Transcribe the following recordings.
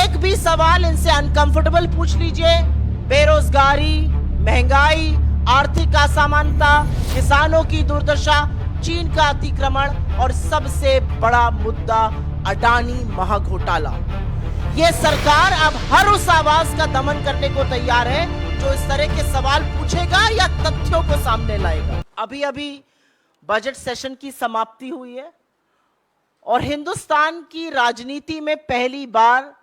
एक भी सवाल इनसे अनकंफर्टेबल पूछ लीजिए, बेरोजगारी, महंगाई, आर्थिक असमानता, किसानों की दुर्दशा, चीन का अतिक्रमण और सबसे बड़ा मुद्दा अडानी महाघोटाला। ये सरकार अब हर उस आवाज का दमन करने को तैयार है जो इस तरह के सवाल पूछेगा या तथ्यों को सामने लाएगा। अभी अभी बजट सेशन की समाप्ति हुई है और हिंदुस्तान की राजनीति में पहली बार,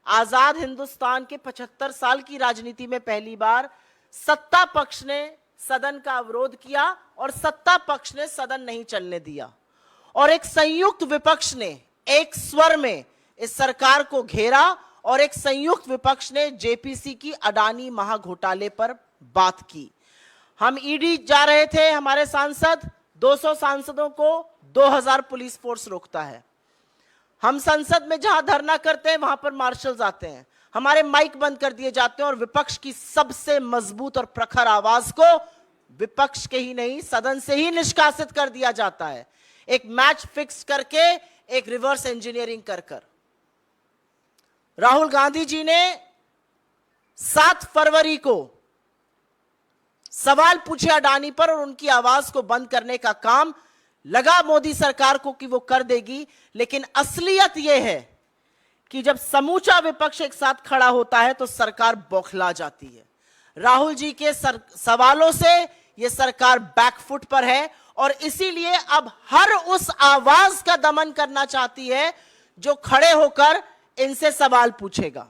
आजाद हिंदुस्तान के 75 साल की राजनीति में पहली बार सत्ता पक्ष ने सदन का अवरोध किया और सत्ता पक्ष ने सदन नहीं चलने दिया और एक संयुक्त विपक्ष ने एक स्वर में इस सरकार को घेरा और एक संयुक्त विपक्ष ने जेपीसी की अडानी महाघोटाले पर बात की। हम ईडी जा रहे थे, हमारे सांसद 200 सांसदों को 2000 पुलिस फोर्स रोकता है। हम संसद में जहां धरना करते हैं वहां पर मार्शल्स आते हैं, हमारे माइक बंद कर दिए जाते हैं और विपक्ष की सबसे मजबूत और प्रखर आवाज को विपक्ष के ही नहीं सदन से ही निष्कासित कर दिया जाता है, एक मैच फिक्स करके, एक रिवर्स इंजीनियरिंग कर कर। राहुल गांधी जी ने 7 फरवरी को सवाल पूछे अडानी पर और उनकी आवाज को बंद करने का काम लगा मोदी सरकार को कि वो कर देगी, लेकिन असलियत यह है कि जब समूचा विपक्ष एक साथ खड़ा होता है तो सरकार बौखला जाती है। राहुल जी के सवालों से यह सरकार बैकफुट पर है और इसीलिए अब हर उस आवाज का दमन करना चाहती है जो खड़े होकर इनसे सवाल पूछेगा।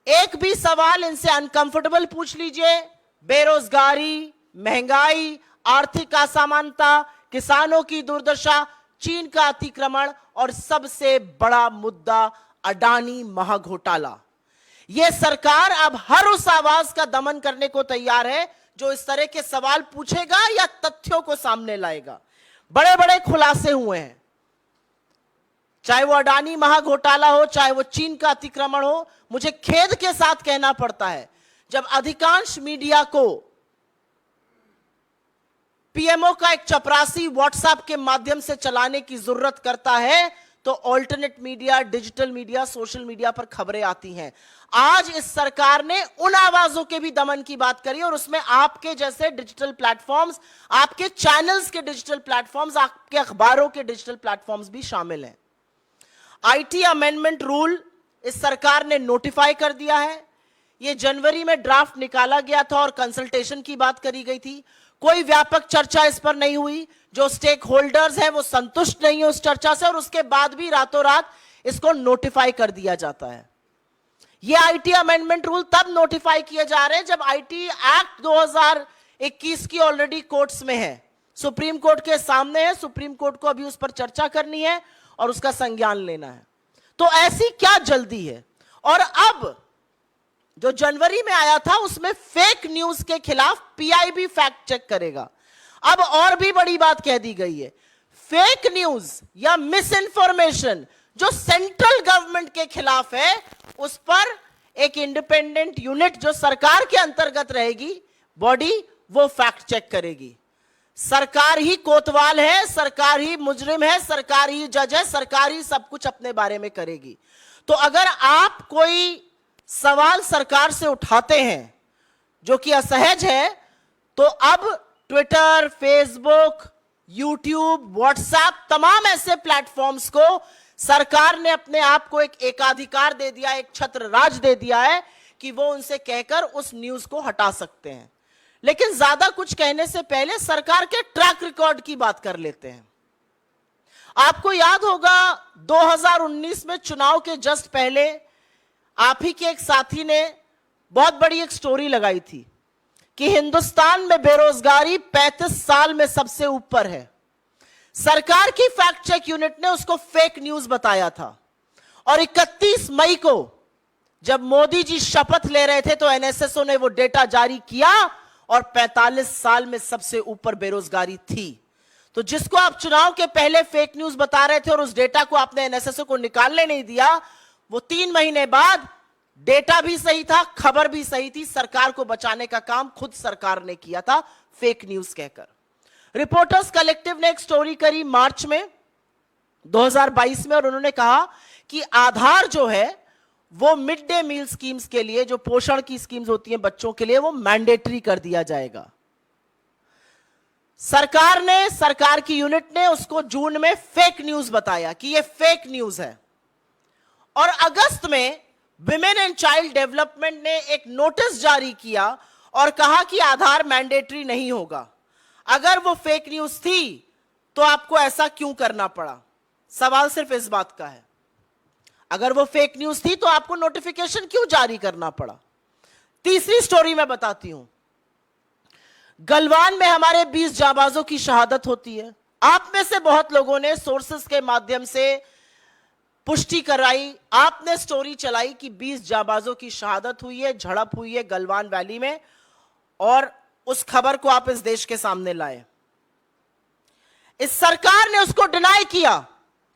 एक भी सवाल इनसे अनकंफर्टेबल पूछ लीजिए, बेरोजगारी, महंगाई, आर्थिक असमानता, किसानों की दुर्दशा, चीन का अतिक्रमण और सबसे बड़ा मुद्दा अडानी महाघोटाला। यह सरकार अब हर उस आवाज का दमन करने को तैयार है जो इस तरह के सवाल पूछेगा या तथ्यों को सामने लाएगा। बड़े बड़े खुलासे हुए हैं, चाहे वो अडानी महाघोटाला हो, चाहे वो चीन का अतिक्रमण हो। मुझे खेद के साथ कहना पड़ता है, जब अधिकांश मीडिया को पीएमओ का एक चपरासी व्हाट्सएप के माध्यम से चलाने की जरूरत करता है तो alternate media, digital media, social media पर खबरें आती हैं। आज इस सरकार ने उन आवाजों के भी दमन की बात करी और उसमें आपके जैसे डिजिटल प्लेटफॉर्म्स, आपके चैनल्स के डिजिटल प्लेटफॉर्म्स, आपके अखबारों के डिजिटल प्लेटफॉर्म्स भी शामिल हैं। आईटी अमेंडमेंट रूल इस सरकार ने नोटिफाई कर दिया है। यह जनवरी में ड्राफ्ट निकाला गया था और कंसल्टेशन की बात करी गई थी। कोई व्यापक चर्चा इस पर नहीं हुई। जो स्टेक होल्डर्स हैं वो संतुष्ट नहीं है उस चर्चा से और उसके बाद भी रातों रात इसको नोटिफाई कर दिया जाता है। ये आईटी अमेंडमेंट रूल तब नोटिफाई किए जा रहे हैं जब आईटी एक्ट 2021 की ऑलरेडी कोर्ट्स में है, सुप्रीम कोर्ट के सामने है। सुप्रीम कोर्ट को अभी उस पर चर्चा करनी है और उसका संज्ञान लेना है। तो ऐसी क्या जल्दी है? और अब जो जनवरी में आया था उसमें फेक न्यूज के खिलाफ पीआईबी फैक्ट चेक करेगा। अब और भी बड़ी बात कह दी गई है, फेक न्यूज या मिस इंफॉर्मेशन जो सेंट्रल गवर्नमेंट के खिलाफ है उस पर एक इंडिपेंडेंट यूनिट जो सरकार के अंतर्गत रहेगी बॉडी, वो फैक्ट चेक करेगी। सरकार ही कोतवाल है, सरकार ही मुजरिम है, सरकार ही जज है, सरकार ही सब कुछ अपने बारे में करेगी। तो अगर आप कोई सवाल सरकार से उठाते हैं जो कि असहज है तो अब ट्विटर, फेसबुक, यूट्यूब, व्हाट्सएप, तमाम ऐसे प्लेटफॉर्म्स को सरकार ने अपने आप को एक एकाधिकार दे दिया, एक छत्र राज दे दिया है कि वो उनसे कहकर उस न्यूज को हटा सकते हैं। लेकिन ज्यादा कुछ कहने से पहले सरकार के ट्रैक रिकॉर्ड की बात कर लेते हैं। आपको याद होगा 2019 में चुनाव के जस्ट पहले आप ही के एक साथी ने बहुत बड़ी एक स्टोरी लगाई थी कि हिंदुस्तान में बेरोजगारी 35 साल में सबसे ऊपर है। सरकार की फैक्ट चेक यूनिट ने उसको फेक न्यूज बताया था और 31 मई को जब मोदी जी शपथ ले रहे थे तो एनएसएसओ ने वो डेटा जारी किया और 45 साल में सबसे ऊपर बेरोजगारी थी। तो जिसको आप चुनाव के पहले फेक न्यूज बता रहे थे और उस डेटा को आपने एनएसएसओ को निकालने नहीं दिया, वो 3 महीने बाद डेटा भी सही था, खबर भी सही थी, सरकार को बचाने का काम खुद सरकार ने किया था फेक न्यूज कहकर। रिपोर्टर्स कलेक्टिव ने एक स्टोरी करी मार्च में 2022 में और उन्होंने कहा कि आधार जो है वो मिड डे मील स्कीम्स के लिए, जो पोषण की स्कीम्स होती हैं बच्चों के लिए, वो मैंडेटरी कर दिया जाएगा। सरकार की यूनिट ने उसको जून में फेक न्यूज बताया कि ये फेक न्यूज है, और अगस्त में विमेन एंड चाइल्ड डेवलपमेंट ने एक नोटिस जारी किया और कहा कि आधार मैंडेटरी नहीं होगा। अगर वो फेक न्यूज थी तो आपको ऐसा क्यों करना पड़ा? सवाल सिर्फ इस बात का है, अगर वो फेक न्यूज थी तो आपको नोटिफिकेशन क्यों जारी करना पड़ा? तीसरी स्टोरी मैं बताती हूं। गलवान में हमारे 20 जाबाजों की शहादत होती है। आप में से बहुत लोगों ने सोर्सेस के माध्यम से पुष्टि कराई, आपने स्टोरी चलाई कि 20 जाबाजों की शहादत हुई है, झड़प हुई है गलवान वैली में, और उस खबर को आप इस देश के सामने लाए। इस सरकार ने उसको डिनाई किया,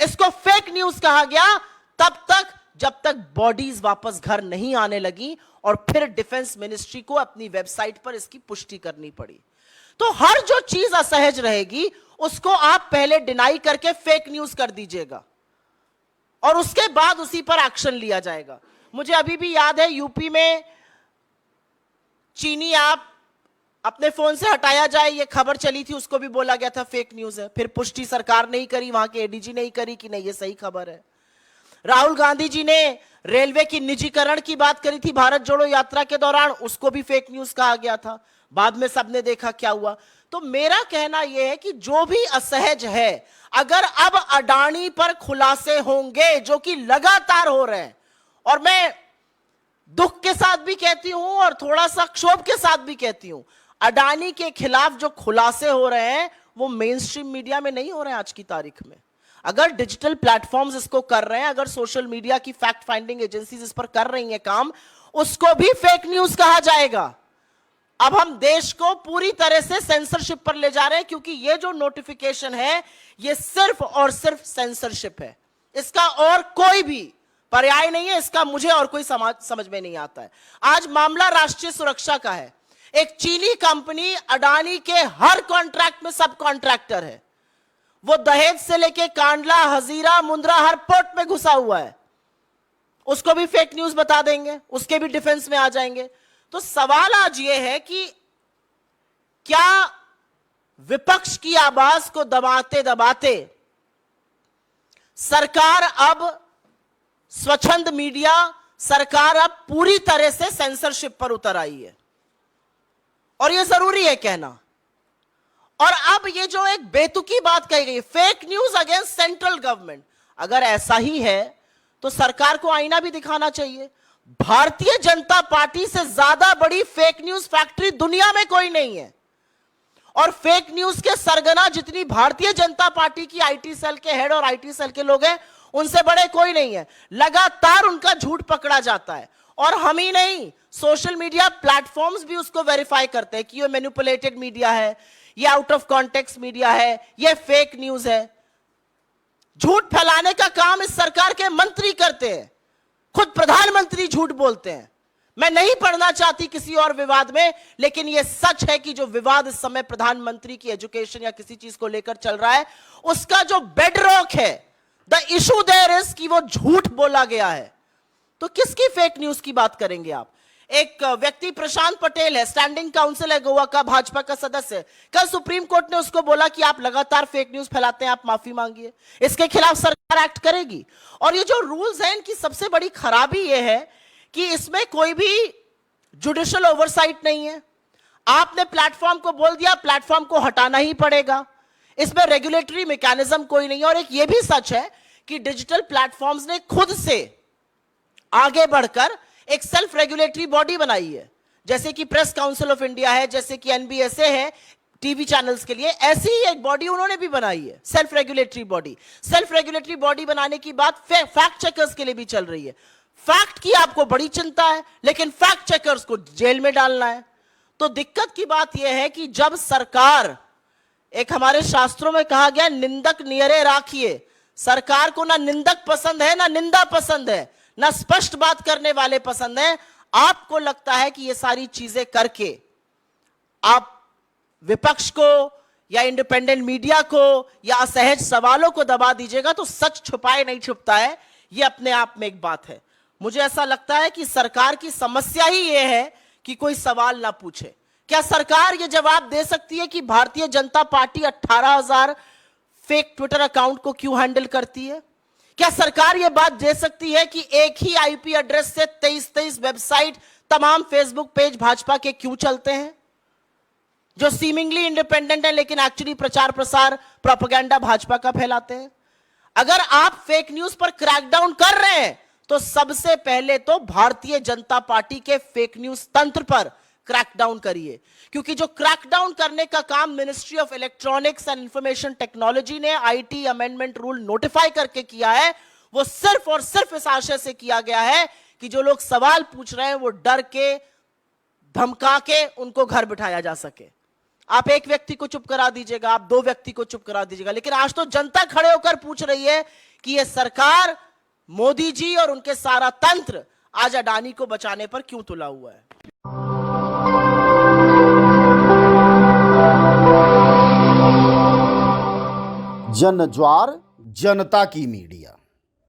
इसको फेक न्यूज कहा गया तब तक जब तक बॉडीज वापस घर नहीं आने लगी, और फिर डिफेंस मिनिस्ट्री को अपनी वेबसाइट पर इसकी पुष्टि करनी पड़ी। तो हर जो चीज असहज रहेगी उसको आप पहले डिनाई करके फेक न्यूज कर दीजिएगा, और उसके बाद उसी पर एक्शन लिया जाएगा। मुझे अभी भी याद है, यूपी में चीनी ऐप अपने फोन से हटाया जाए, ये खबर चली थी, उसको भी बोला गया था फेक न्यूज है। फिर पुष्टि सरकार नहीं करी, वहां के एडीजी नहीं करी कि नहीं ये सही खबर है। राहुल गांधी जी ने रेलवे की निजीकरण की बात करी थी भारत जोड़ो यात्रा के दौरान, उसको भी फेक न्यूज कहा गया था। बाद में सबने देखा क्या हुआ। तो मेरा कहना यह है कि जो भी असहज है, अगर अब अडानी पर खुलासे होंगे जो कि लगातार हो रहे हैं, और मैं दुख के साथ भी कहती हूं और थोड़ा सा क्षोभ के साथ भी कहती हूं, अडानी के खिलाफ जो खुलासे हो रहे हैं वो मेन स्ट्रीम मीडिया में नहीं हो रहे हैं आज की तारीख में। अगर डिजिटल प्लेटफॉर्म्स इसको कर रहे हैं, अगर सोशल मीडिया की फैक्ट फाइंडिंग एजेंसीज इस पर कर रही हैं काम, उसको भी फेक न्यूज कहा जाएगा। अब हम देश को पूरी तरह से सेंसरशिप पर ले जा रहे हैं, क्योंकि ये जो नोटिफिकेशन है ये सिर्फ और सिर्फ सेंसरशिप है, इसका और कोई भी पर्याय नहीं है। इसका मुझे और कोई समझ में नहीं आता है। आज मामला राष्ट्रीय सुरक्षा का है। एक चीनी कंपनी अडानी के हर कॉन्ट्रैक्ट में सब कॉन्ट्रैक्टर है। वो दहेज से लेके कांडला, हजीरा, मुंद्रा हर पोर्ट में घुसा हुआ है। उसको भी फेक न्यूज बता देंगे, उसके भी डिफेंस में आ जाएंगे। तो सवाल आज ये है कि क्या विपक्ष की आवाज को दबाते दबाते सरकार अब स्वच्छंद मीडिया, सरकार अब पूरी तरह से सेंसरशिप पर उतर आई है, और यह जरूरी है कहना। और अब ये जो एक बेतुकी बात कही गई, fake news against central government, अगर ऐसा ही है तो सरकार को आईना भी दिखाना चाहिए। भारतीय जनता पार्टी से ज्यादा बड़ी फेक न्यूज फैक्ट्री दुनिया में कोई नहीं है, और फेक न्यूज के सरगना जितनी भारतीय जनता पार्टी की आईटी सेल के हेड और आईटी सेल के लोग हैं, उनसे बड़े कोई नहीं है। लगातार उनका झूठ पकड़ा जाता है, और हम ही नहीं, सोशल मीडिया प्लेटफॉर्म्स भी उसको वेरीफाई करते हैं कि ये मैनिपुलेटेड मीडिया है, ये आउट ऑफ कॉन्टेक्स्ट मीडिया है, ये फेक न्यूज है। झूठ फैलाने का काम इस सरकार के मंत्री करते हैं, खुद प्रधानमंत्री झूठ बोलते हैं। मैं नहीं पढ़ना चाहती किसी और विवाद में, लेकिन यह सच है कि जो विवाद इस समय प्रधानमंत्री की एजुकेशन या किसी चीज को लेकर चल रहा है, उसका जो बेडरॉक है, द इशू देयर इज कि वो झूठ बोला गया है। तो किसकी फेक न्यूज की बात करेंगे आप? एक व्यक्ति प्रशांत पटेल है, स्टैंडिंग काउंसिल है गोवा का, भाजपा का सदस्य। कल सुप्रीम कोर्ट ने उसको बोला कि आप लगातार फेक न्यूज फैलाते हैं, आप माफी मांगिए। इसके खिलाफ सरकार एक्ट करेगी। और ये जो रूल्स हैं, इनकी सबसे बड़ी खराबी ये है कि इसमें कोई भी जुडिशियल ओवरसाइट नहीं है। आपने प्लेटफॉर्म को बोल दिया, प्लेटफॉर्म को हटाना ही पड़ेगा। इसमें रेगुलेटरी मैकेनिज्म कोई नहीं है। और एक ये भी सच है कि डिजिटल प्लेटफॉर्म्स ने खुद से आगे बढ़कर एक सेल्फ रेगुलेटरी बॉडी बनाई है, जैसे कि प्रेस काउंसिल ऑफ इंडिया है, जैसे कि एनबीएसए है टीवी चैनल्स के लिए। ऐसी ही एक बॉडी उन्होंने भी बनाई है, self regulatory body. Self regulatory body बनाने की बात फैक्ट चेकर्स के लिए भी चल रही है। फैक्ट की आपको बड़ी चिंता है, लेकिन फैक्ट चेकर्स को जेल में डालना है। तो दिक्कत की बात यह है कि जब सरकार, एक हमारे शास्त्रों में कहा गया, निंदक नियरे राखिए। सरकार को ना निंदक पसंद है, ना निंदा पसंद है, ना स्पष्ट बात करने वाले पसंद हैं। आपको लगता है कि ये सारी चीजें करके आप विपक्ष को या इंडिपेंडेंट मीडिया को या असहज सवालों को दबा दीजिएगा, तो सच छुपाए नहीं छुपता है। ये अपने आप में एक बात है। मुझे ऐसा लगता है कि सरकार की समस्या ही ये है कि कोई सवाल ना पूछे। क्या सरकार ये जवाब दे सकती है कि Bharatiya Janata party 18,000 fake Twitter account को क्यों हैंडल करती है? क्या सरकार यह बात दे सकती है कि एक ही आईपी एड्रेस से 23 वेबसाइट, तमाम फेसबुक पेज भाजपा के क्यों चलते हैं, जो सीमिंगली इंडिपेंडेंट है लेकिन एक्चुअली प्रचार प्रसार प्रोपेगेंडा भाजपा का फैलाते हैं? अगर आप फेक न्यूज पर क्रैकडाउन कर रहे हैं तो सबसे पहले तो भारतीय जनता पार्टी के फेक न्यूज तंत्र पर क्रैकडाउन करिए, क्योंकि जो क्रैकडाउन करने का काम ministry of electronics and information technology ने आईटी अमेंडमेंट रूल नोटिफाई करके किया है, वो सिर्फ और सिर्फ इस आशय से किया गया है कि जो लोग सवाल पूछ रहे हैं वो डर के, धमका के उनको घर बिठाया जा सके। आप एक व्यक्ति को चुप करा दीजिएगा, आप 2 व्यक्ति को चुप करा दीजिएगा, लेकिन आज तो जनता खड़े होकर पूछ रही है कि यह सरकार, मोदी जी और उनके सारा तंत्र आज अडानी को बचाने पर क्यों तुला हुआ है। जन ज्वार जनता की मीडिया।